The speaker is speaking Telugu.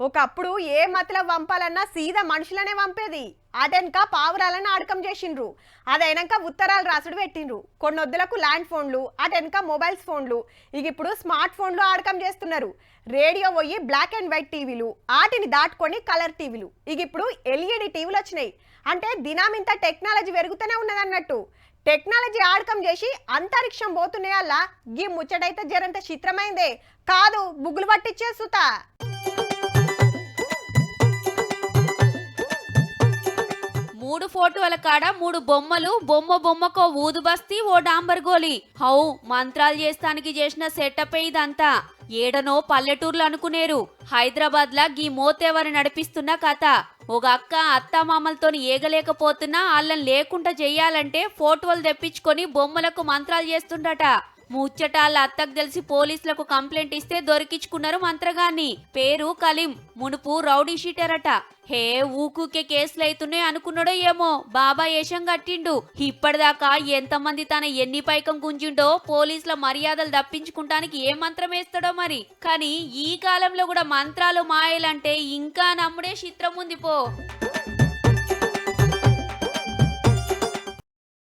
ఒకప్పుడు ఏ మతల పంపాలన్నా సీదా మనుషులనే పంపేది. అటెనక పావురాలను ఆడకం చేసిండ్రు. అదైనాక ఉత్తరాలు రాసుడు పెట్టిండ్రు. కొన్నొద్దులకు ల్యాండ్ ఫోన్లు, అటెనక మొబైల్స్ ఫోన్లు, ఇక ఇప్పుడు స్మార్ట్ ఫోన్లు ఆడకం చేస్తున్నారు. రేడియో పోయి బ్లాక్ అండ్ వైట్ టీవీలు, ఆటిని దాటుకొని కలర్ టీవీలు, ఇక ఇప్పుడు ఎల్ఈడి టీవీలు వచ్చినాయి. అంటే దినామింత టెక్నాలజీ పెరుగుతూనే ఉన్నదన్నట్టు. టెక్నాలజీ ఆడకం చేసి అంతరిక్షం పోతున్నాయల్లా గీ ముచ్చటైతే జరంత చిత్రమైందే కాదు, బుగ్గులు పట్టించే సుతా. మూడు ఫోటోల కాడ మూడు బొమ్మలు, బొమ్మకో ఊదు బస్తీ, ఓ డాంబర్ గోలి. హౌ మంత్రాలు చేస్తానికి చేసిన సెటప్ ఇదంతా. ఏడనో పల్లెటూర్లు అనుకునేరు. హైదరాబాద్ లా గీ మోతేవారు నడిపిస్తున్న కథ. ఒక అక్క అత్తామామలతోని ఏగలేకపోతున్నా వాళ్ళని లేకుండా చెయ్యాలంటే ఫోటోలు తెప్పించుకొని బొమ్మలకు మంత్రాలు చేస్తుండట. ముచ్చటాళ్ళ అత్తకు తెలిసి పోలీసులకు కంప్లైంట్ ఇస్తే దొరికించుకున్నారు మంత్రగాన్ని. పేరు కలీం, మునుపు రౌడీ షీటర్ అట. హే ఊకూకే కేసులు అవుతున్నాయి అనుకున్నాడో ఏమో, బాబా ఏషం కట్టిండు. ఇప్పటిదాకా ఎంతమంది తన ఎన్ని పైకం గుంజిండో పోలీసుల మర్యాదలు తప్పించుకుంటానికి ఏ మంత్రం వేస్తాడో మరి. కానీ ఈ కాలంలో కూడా మంత్రాలు మాయలంటే ఇంకా నమ్ముడే చిత్రం ఉంది పో.